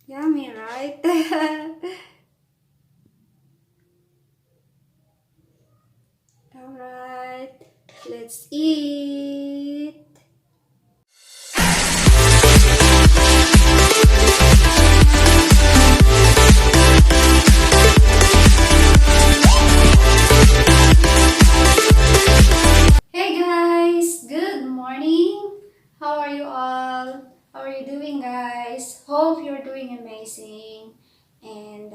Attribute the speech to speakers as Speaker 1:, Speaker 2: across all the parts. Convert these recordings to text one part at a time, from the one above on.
Speaker 1: Yummy, right? Alright, let's eat. Hey guys, good morning. How are you all? How are you doing, guys? Hope you're doing amazing. And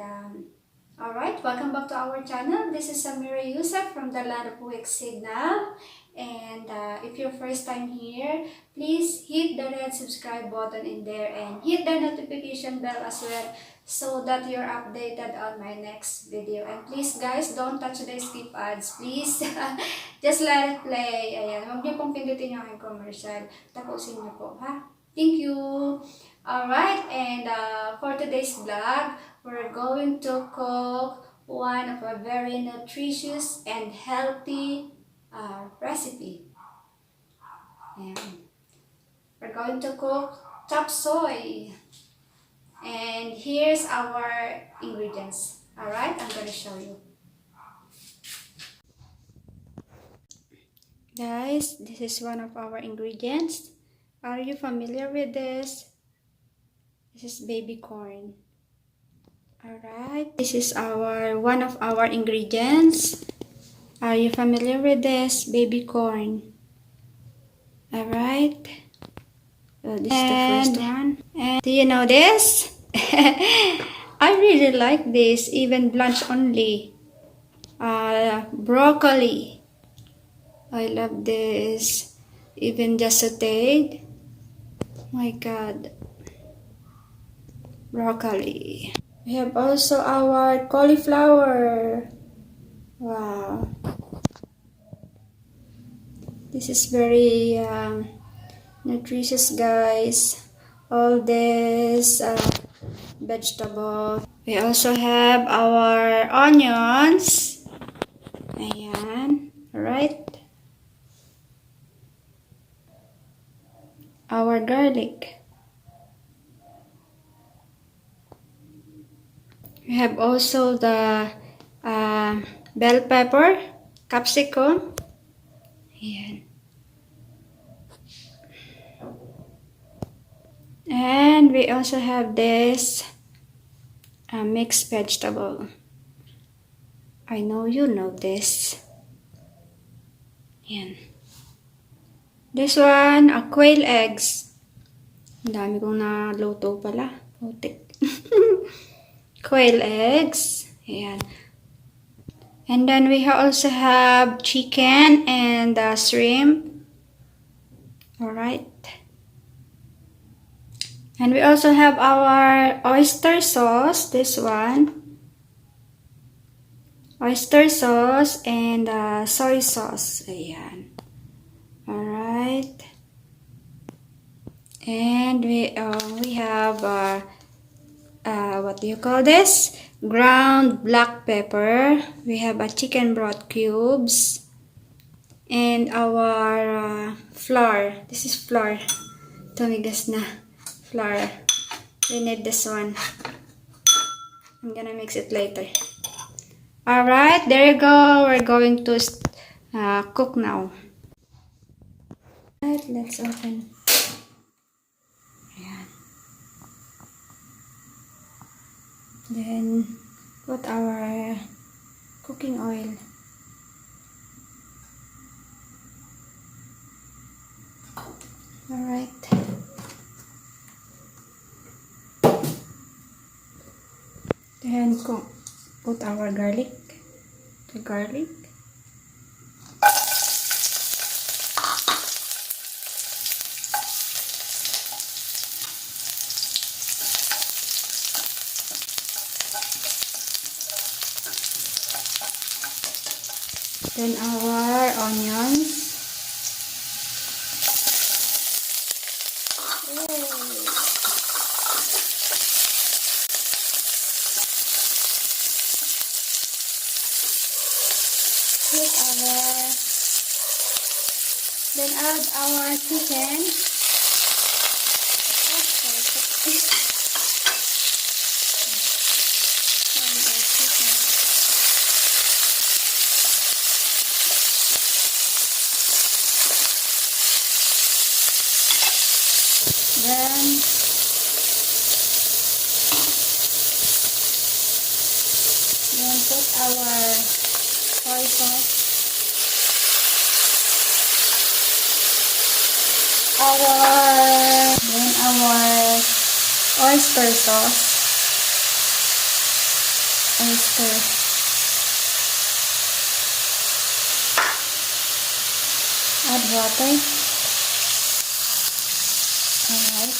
Speaker 1: alright, welcome back to our channel. This is Samira Youssef from the land of Mex Signal. And if you're first time here, please hit the red subscribe button in there and hit the notification bell as well so that you're updated on my next video. And please guys, don't touch the skip ads, please. Just let it play. Ayan, huwag niyo pong pindutin yung aking commercial. Tapusin niyo po, ha? Thank you! Alright, and for today's vlog, we're going to cook one of a very nutritious and healthy recipe. And we're going to cook chopsuey. And here's our ingredients. Alright, I'm going to show you. Guys, this is one of our ingredients. Are you familiar with this? This is baby corn. Alright, this is one of our ingredients. Are you familiar with this? Baby corn. Alright. So this is the first one. And do you know this? I really like this, even blanch only. Broccoli. I love this. Even just sauteed. My God. Broccoli. We have also our cauliflower. Wow. This is very nutritious, guys. All this vegetable. We also have our onions. Ayan. Alright. Our garlic. We have also the bell pepper, capsicum. Ayan. And we also have this mixed vegetable. I know you know this. Ayan. This one, quail eggs. Ang dami kong naluto pala. Putik. Quail eggs. Ayan. And then we also have chicken and shrimp. Alright. And we also have our oyster sauce. This one. Oyster sauce and soy sauce. Ayan. Alright. And we have what do you call this? Ground black pepper. We have a chicken broth cubes. And our flour. This is flour. Tumigas na. Flour. We need this one. I'm gonna mix it later. Alright, there you go. We're going to cook now. Alright, let's open. Ayan. Then put our cooking oil. Alright. Then put our garlic. The garlic. Then our onions. Then add our chicken. our soy sauce. Then our oyster sauce. Add water. Alright.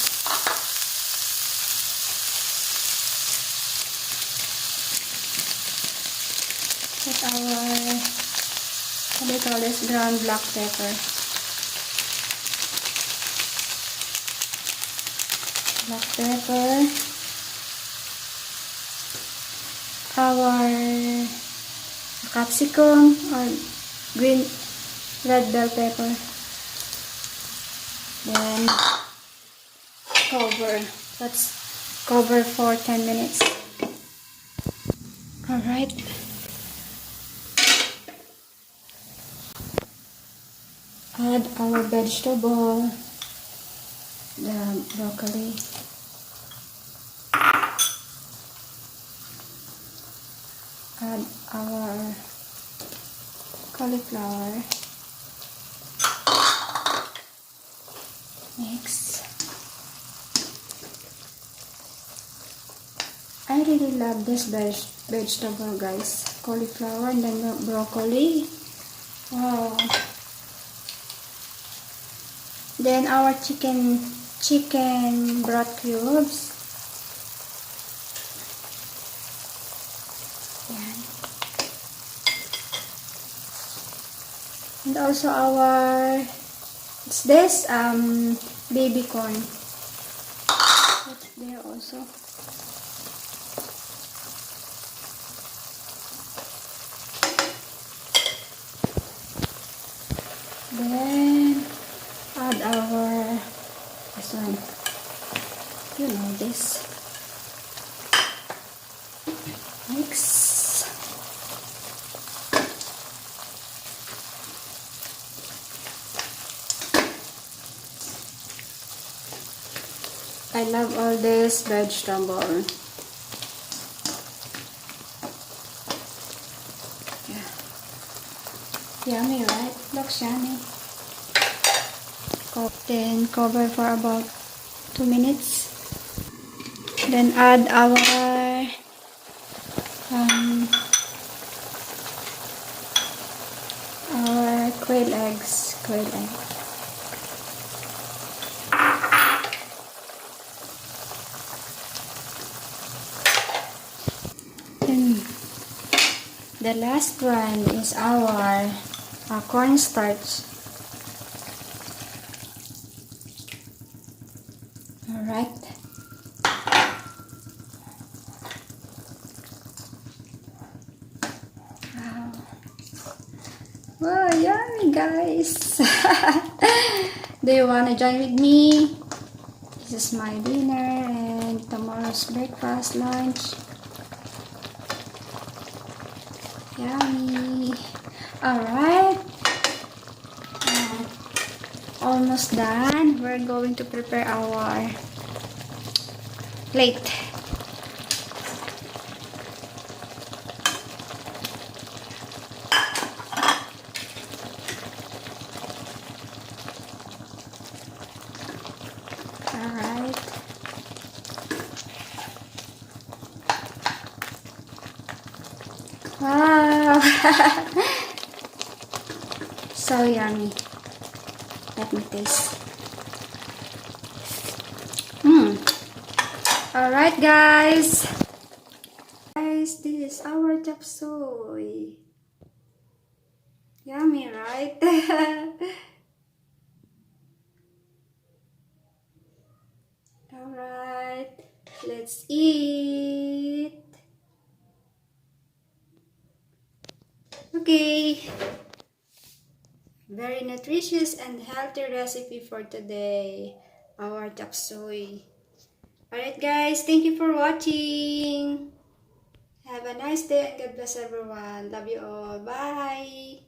Speaker 1: Put our, what do you call this, ground black pepper. Black pepper. Our capsicum or green red bell pepper. Then cover. Let's cover for 10 minutes. Alright. Add our vegetable, the broccoli. Add our cauliflower. Mix. I really love this vegetable, guys. Cauliflower and then the broccoli. Wow. Then our chicken broth cubes. Yan. And also our, it's this baby corn. That's there also. Then add our, this one, you know this, mix. I love all this vegetable. Yeah. Yummy, right? Looks yummy. Then cover for about 2 minutes. Then add our quail eggs. Then the last one is our cornstarch. Alright. Wow. Wow, yummy, guys. Do you want to join with me? This is my dinner and tomorrow's breakfast, lunch. Yummy. Alright. Almost done. We're going to prepare our plate. Alright. Wow. So yummy. Let me taste. Alright, guys. This is our chopsuey. Yummy, right? Alright, let's eat. Okay. Very nutritious and healthy recipe for today. Our chopsuey. Alright, guys. Thank you for watching. Have a nice day and God bless everyone. Love you all. Bye.